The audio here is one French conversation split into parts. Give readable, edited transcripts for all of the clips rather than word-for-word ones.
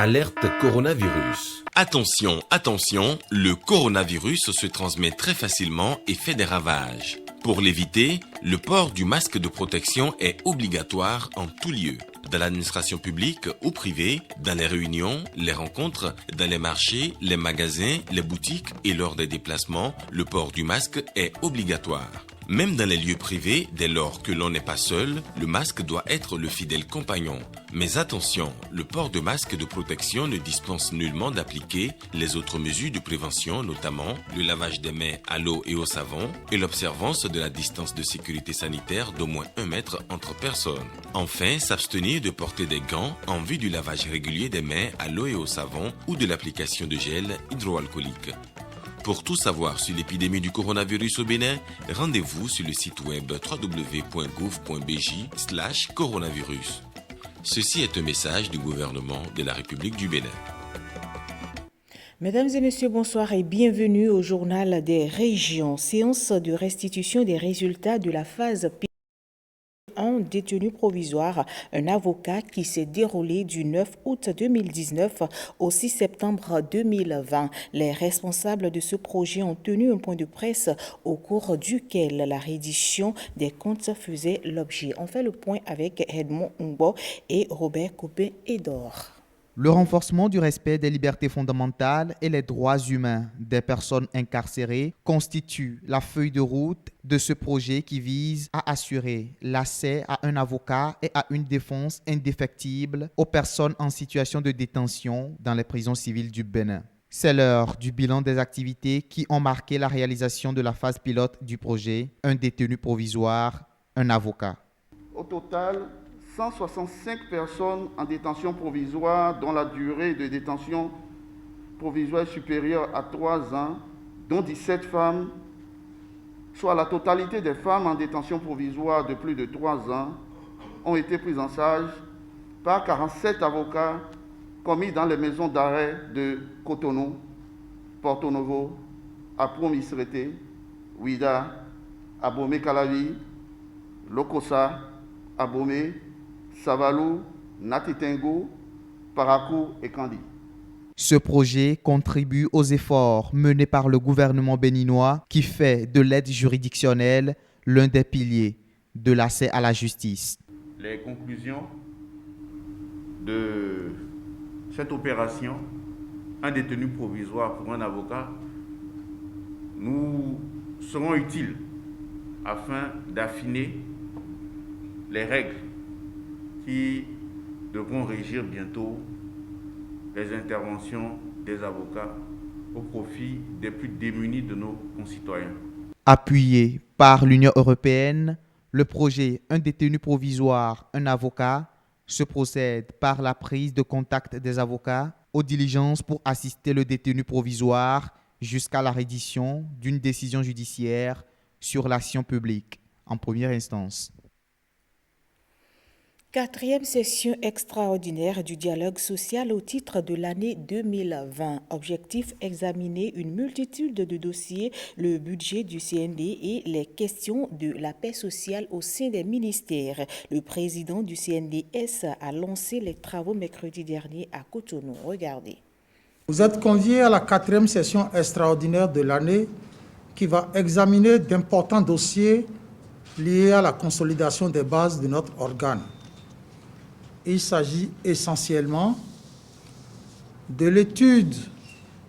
Alerte coronavirus. Attention, attention, le coronavirus se transmet très facilement et fait des ravages. Pour l'éviter, le port du masque de protection est obligatoire en tout lieu. Dans l'administration publique ou privée, dans les réunions, les rencontres, dans les marchés, les magasins, les boutiques et lors des déplacements, le port du masque est obligatoire. Même dans les lieux privés, dès lors que l'on n'est pas seul, le masque doit être le fidèle compagnon. Mais attention, le port de masque de protection ne dispense nullement d'appliquer les autres mesures de prévention, notamment le lavage des mains à l'eau et au savon et l'observance de la distance de sécurité sanitaire d'au moins 1 mètre entre personnes. Enfin, s'abstenir de porter des gants en vue du lavage régulier des mains à l'eau et au savon ou de l'application de gel hydroalcoolique. Pour tout savoir sur l'épidémie du coronavirus au Bénin, rendez-vous sur le site web www.gouv.bj/coronavirus. Ceci est un message du gouvernement de la République du Bénin. Mesdames et messieurs, bonsoir et bienvenue au journal des régions. Séance de restitution des résultats de la phase en détenu provisoire, un avocat qui s'est déroulé du 9 août 2019 au 6 septembre 2020. Les responsables de ce projet ont tenu un point de presse au cours duquel la reddition des comptes faisait l'objet. On fait le point avec Edmond Ngbo et Robert Copé-Edor. Le renforcement du respect des libertés fondamentales et les droits humains des personnes incarcérées constitue la feuille de route de ce projet qui vise à assurer l'accès à un avocat et à une défense indéfectible aux personnes en situation de détention dans les prisons civiles du Bénin. C'est l'heure du bilan des activités qui ont marqué la réalisation de la phase pilote du projet, un détenu provisoire, un avocat. Au total, 165 personnes en détention provisoire dont la durée de détention provisoire est supérieure à 3 ans, dont 17 femmes, soit la totalité des femmes en détention provisoire de plus de 3 ans, ont été prises en charge par 47 avocats commis dans les maisons d'arrêt de Cotonou, Porto Novo, Apro-Misrete, Ouida, Abomey-Calavi, Lokossa, Abomey, Savalou, Natitengo, Parakou et Kandi. Ce projet contribue aux efforts menés par le gouvernement béninois qui fait de l'aide juridictionnelle l'un des piliers de l'accès à la justice. Les conclusions de cette opération, un détenu provisoire pour un avocat, nous seront utiles afin d'affiner les règles qui devront régir bientôt les interventions des avocats au profit des plus démunis de nos concitoyens. Appuyé par l'Union européenne, le projet Un détenu provisoire, un avocat se procède par la prise de contact des avocats aux diligences pour assister le détenu provisoire jusqu'à la reddition d'une décision judiciaire sur l'action publique en première instance. 4e session extraordinaire du dialogue social au titre de l'année 2020. Objectif, examiner une multitude de dossiers, le budget du CND et les questions de la paix sociale au sein des ministères. Le président du CNDS a lancé les travaux mercredi dernier à Cotonou. Regardez. Vous êtes conviés à la 4e session extraordinaire de l'année qui va examiner d'importants dossiers liés à la consolidation des bases de notre organe. Il s'agit essentiellement de l'étude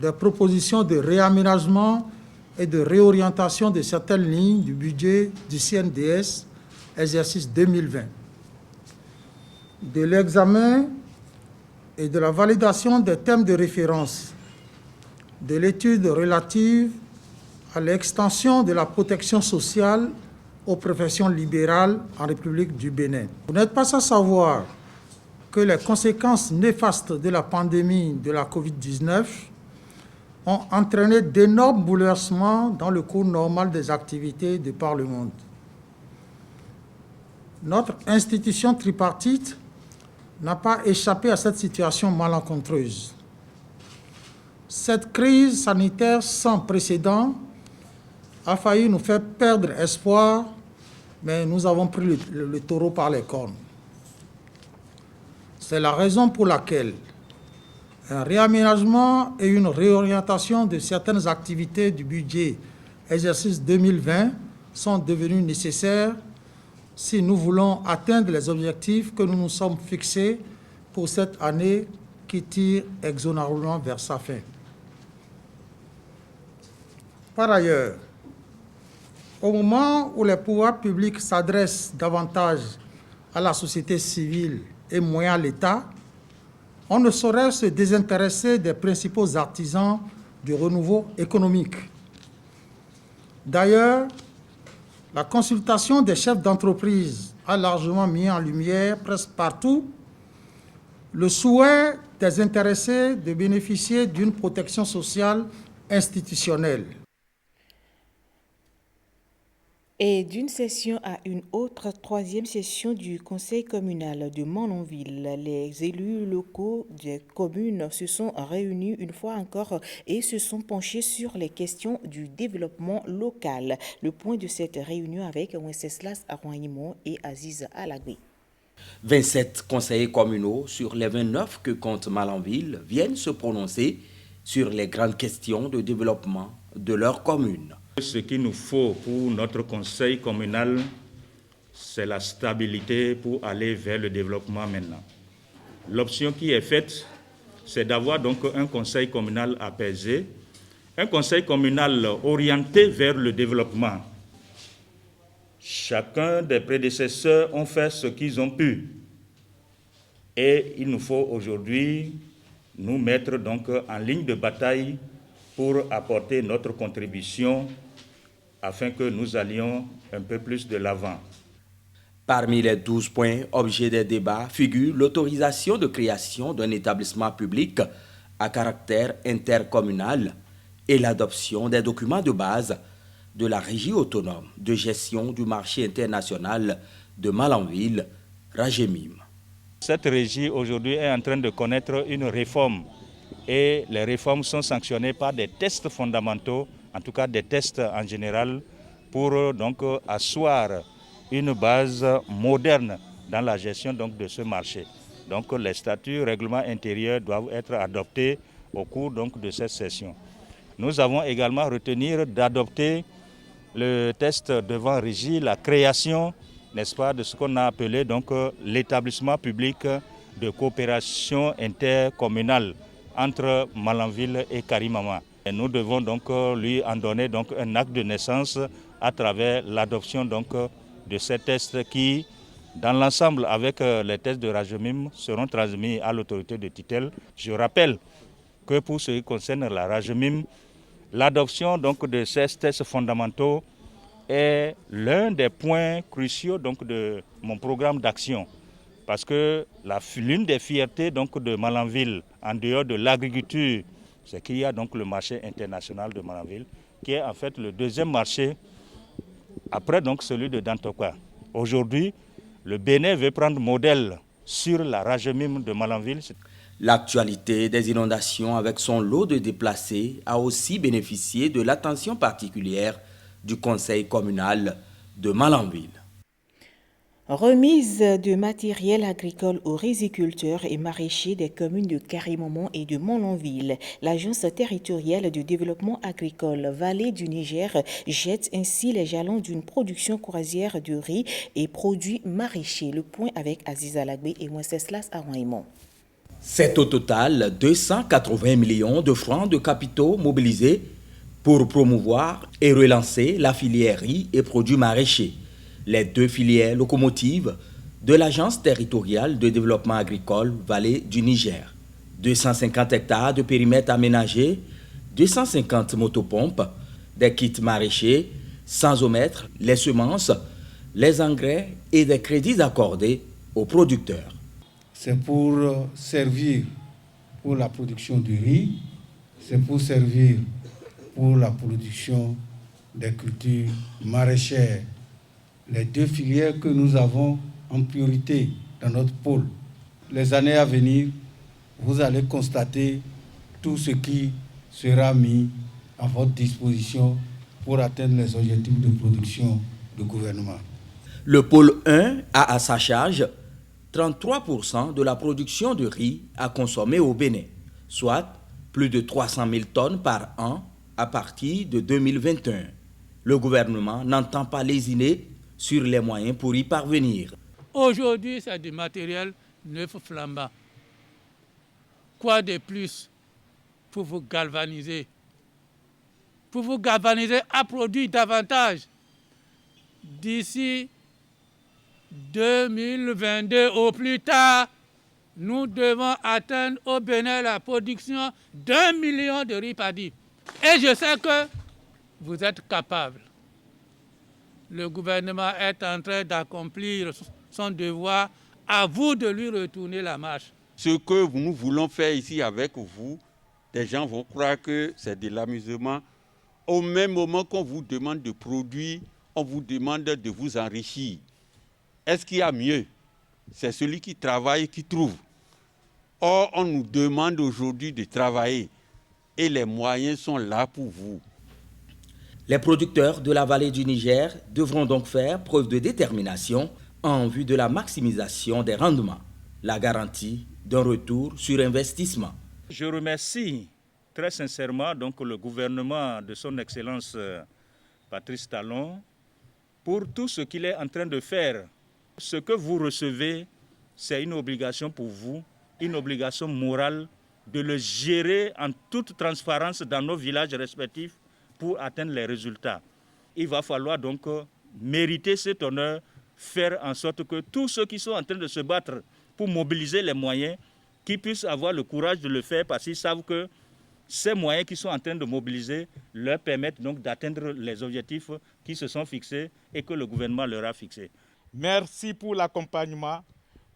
des propositions de réaménagement et de réorientation de certaines lignes du budget du CNDS, exercice 2020, de l'examen et de la validation des thèmes de référence, de l'étude relative à l'extension de la protection sociale aux professions libérales en République du Bénin. Vous n'êtes pas sans savoir que les conséquences néfastes de la pandémie de la COVID-19 ont entraîné d'énormes bouleversements dans le cours normal des activités de par le monde. Notre institution tripartite n'a pas échappé à cette situation malencontreuse. Cette crise sanitaire sans précédent a failli nous faire perdre espoir, mais nous avons pris le taureau par les cornes. C'est la raison pour laquelle Un réaménagement et une réorientation de certaines activités du budget exercice 2020 sont devenus nécessaires si nous voulons atteindre les objectifs que nous nous sommes fixés pour cette année qui tire inexorablement vers sa fin. Par ailleurs, au moment où les pouvoirs publics s'adressent davantage à la société civile et moins à l'État, on ne saurait se désintéresser des principaux artisans du renouveau économique. D'ailleurs, la consultation des chefs d'entreprise a largement mis en lumière presque partout le souhait des intéressés de bénéficier d'une protection sociale institutionnelle. Et d'une session à une autre, troisième session du Conseil communal de Malanville, les élus locaux des communes se sont réunis une fois encore et se sont penchés sur les questions du développement local. Le point de cette réunion avec Wenceslas Arouanimo et Aziz Alagui. 27 conseillers communaux sur les 29 que compte Malanville viennent se prononcer sur les grandes questions de développement de leur commune. Ce qu'il nous faut pour notre conseil communal, c'est la stabilité pour aller vers le développement maintenant. L'option qui est faite, c'est d'avoir donc un conseil communal apaisé, un conseil communal orienté vers le développement. Chacun des prédécesseurs ont fait ce qu'ils ont pu. Et il nous faut aujourd'hui nous mettre donc en ligne de bataille pour apporter notre contribution afin que nous allions un peu plus de l'avant. Parmi les 12 points objets des débats figure l'autorisation de création d'un établissement public à caractère intercommunal et l'adoption des documents de base de la Régie autonome de gestion du marché international de Malanville, Rajemim. Cette régie aujourd'hui est en train de connaître une réforme et les réformes sont sanctionnées par des tests fondamentaux, en tout cas des tests en général, pour donc asseoir une base moderne dans la gestion donc, de ce marché. Donc les statuts, règlements intérieurs doivent être adoptés au cours donc, de cette session. Nous avons également retenu d'adopter le test devant régie, la création, n'est-ce pas, de ce qu'on a appelé donc l'établissement public de coopération intercommunale entre Malanville et Karimama. Et nous devons donc lui en donner donc un acte de naissance à travers l'adoption donc de ces tests qui, dans l'ensemble avec les tests de Rajemim, seront transmis à l'autorité de tutelle. Je rappelle que pour ce qui concerne la Rajemim, l'adoption donc de ces tests fondamentaux est l'un des points cruciaux donc de mon programme d'action. Parce que l'une des fiertés donc de Malanville, en dehors de l'agriculture, c'est qu'il y a donc le marché international de Malanville, qui est en fait le deuxième marché après donc celui de Dantoka. Aujourd'hui, le Bénin veut prendre modèle sur la Rajemim de Malanville. L'actualité des inondations avec son lot de déplacés a aussi bénéficié de l'attention particulière du conseil communal de Malanville. Remise de matériel agricole aux riziculteurs et maraîchers des communes de Karimama et de Malanville. L'Agence territoriale de développement agricole Vallée du Niger jette ainsi les jalons d'une production croisière de riz et produits maraîchers. Le point avec Aziz Alagbe et Wenceslas Arouanimo. C'est au total 280 millions de francs de capitaux mobilisés pour promouvoir et relancer la filière riz et produits maraîchers. Les deux filières locomotives de l'Agence territoriale de développement agricole Vallée du Niger. 250 hectares de périmètre aménagé, 250 motopompes, des kits maraîchers, sans omettre les semences, les engrais et des crédits accordés aux producteurs. C'est pour servir pour la production du riz, c'est pour servir pour la production des cultures maraîchères. Les deux filières que nous avons en priorité dans notre pôle. Les années à venir, vous allez constater tout ce qui sera mis à votre disposition pour atteindre les objectifs de production du gouvernement. Le pôle 1 a à sa charge 33% de la production de riz à consommer au Bénin, soit plus de 300 000 tonnes par an à partir de 2021. Le gouvernement n'entend pas lésiner sur les moyens pour y parvenir. Aujourd'hui, c'est du matériel neuf flambant. Quoi de plus pour vous galvaniser? Pour vous galvaniser à produire davantage. D'ici 2022 au plus tard, nous devons atteindre au Bénin la production d'1 million de riz paddy. Et je sais que vous êtes capables. Le gouvernement est en train d'accomplir son devoir. À vous de lui retourner la marche. Ce que nous voulons faire ici avec vous, des gens vont croire que c'est de l'amusement. Au même moment qu'on vous demande de produire, on vous demande de vous enrichir. Est-ce qu'il y a mieux? C'est celui qui travaille qui trouve. Or, on nous demande aujourd'hui de travailler et les moyens sont là pour vous. Les producteurs de la vallée du Niger devront donc faire preuve de détermination en vue de la maximisation des rendements, la garantie d'un retour sur investissement. Je remercie très sincèrement donc, le gouvernement de son Excellence Patrice Talon pour tout ce qu'il est en train de faire. Ce que vous recevez, c'est une obligation pour vous, une obligation morale de le gérer en toute transparence dans nos villages respectifs pour atteindre les résultats. Il va falloir donc mériter cet honneur, faire en sorte que tous ceux qui sont en train de se battre pour mobiliser les moyens, qu'ils puissent avoir le courage de le faire parce qu'ils savent que ces moyens qu'ils sont en train de mobiliser leur permettent donc d'atteindre les objectifs qui se sont fixés et que le gouvernement leur a fixés. Merci pour l'accompagnement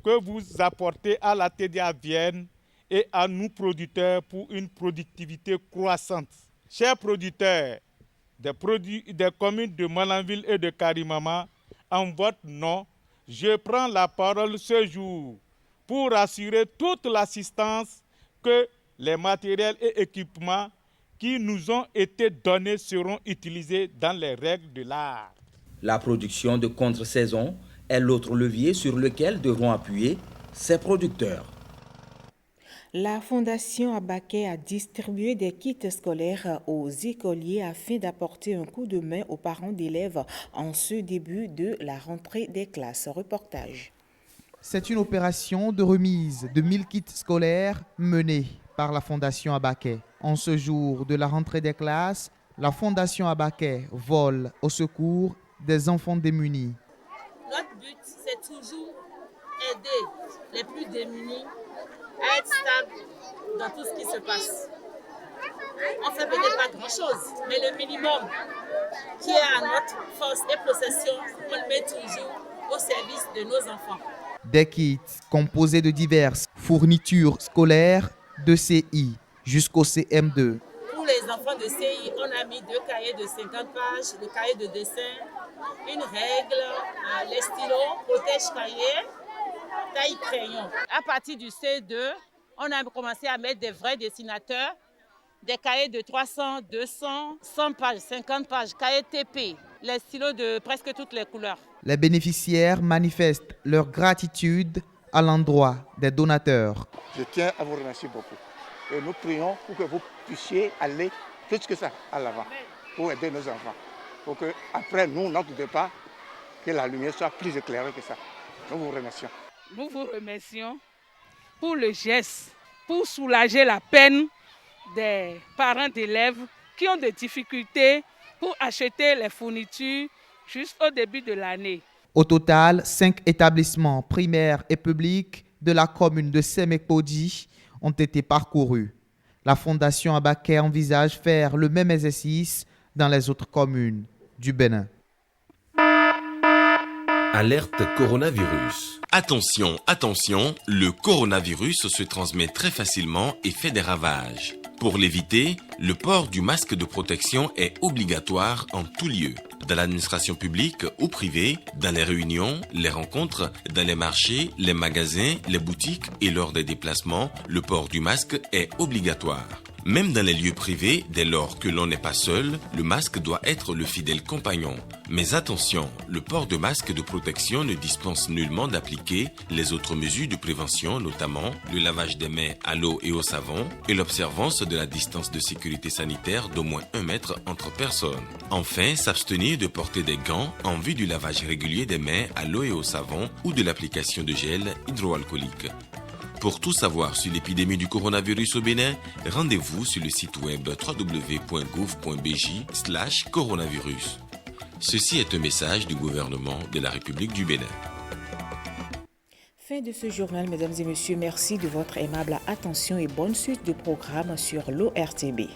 que vous apportez à la TDA Vienne et à nous producteurs pour une productivité croissante. Chers producteurs des communes de Malanville et de Karimama, en votre nom, je prends la parole ce jour pour assurer toute l'assistance que les matériels et équipements qui nous ont été donnés seront utilisés dans les règles de l'art. La production de contre-saison est l'autre levier sur lequel devront appuyer ces producteurs. La Fondation Abaké a distribué des kits scolaires aux écoliers afin d'apporter un coup de main aux parents d'élèves en ce début de la rentrée des classes. Reportage. C'est une opération de remise de 1000 kits scolaires menée par la Fondation Abaké. En ce jour de la rentrée des classes, la Fondation Abaké vole au secours des enfants démunis. Notre but, c'est toujours aider les plus démunis à être stables dans tout ce qui se passe. On ne fait peut-être pas grand-chose, mais le minimum qui est à notre force et possession, on le met toujours au service de nos enfants. Des kits composés de diverses fournitures scolaires de CI jusqu'au CM2. Pour les enfants de CI, on a mis 2 cahiers de 50 pages, le cahier de dessin, une règle, les stylos, protège-cahiers, taille crayon. À partir du C2, on a commencé à mettre des vrais dessinateurs, des cahiers de 300, 200, 100 pages, 50 pages, cahiers TP, les stylos de presque toutes les couleurs. Les bénéficiaires manifestent leur gratitude à l'endroit des donateurs. Je tiens à vous remercier beaucoup. Et nous prions pour que vous puissiez aller plus que ça à l'avant pour aider nos enfants. Pour que après nous, notre départ, que la lumière soit plus éclairée que ça. Nous vous remercions. Nous vous remercions pour le geste, pour soulager la peine des parents d'élèves qui ont des difficultés pour acheter les fournitures juste au début de l'année. Au total, 5 établissements primaires et publics de la commune de Sémekpodi ont été parcourus. La Fondation Abaké envisage faire le même exercice dans les autres communes du Bénin. Alerte coronavirus. Attention, attention, le coronavirus se transmet très facilement et fait des ravages. Pour l'éviter, le port du masque de protection est obligatoire en tout lieu. Dans l'administration publique ou privée, dans les réunions, les rencontres, dans les marchés, les magasins, les boutiques et lors des déplacements, le port du masque est obligatoire. Même dans les lieux privés, dès lors que l'on n'est pas seul, le masque doit être le fidèle compagnon. Mais attention, le port de masque de protection ne dispense nullement d'appliquer les autres mesures de prévention, notamment le lavage des mains à l'eau et au savon et l'observance de la distance de sécurité sanitaire d'au moins 1 mètre entre personnes. Enfin, s'abstenir de porter des gants en vue du lavage régulier des mains à l'eau et au savon ou de l'application de gel hydroalcoolique. Pour tout savoir sur l'épidémie du coronavirus au Bénin, rendez-vous sur le site web www.gouv.bj/coronavirus. Ceci est un message du gouvernement de la République du Bénin. Fin de ce journal, mesdames et messieurs. Merci de votre aimable attention et bonne suite de programme sur l'ORTB.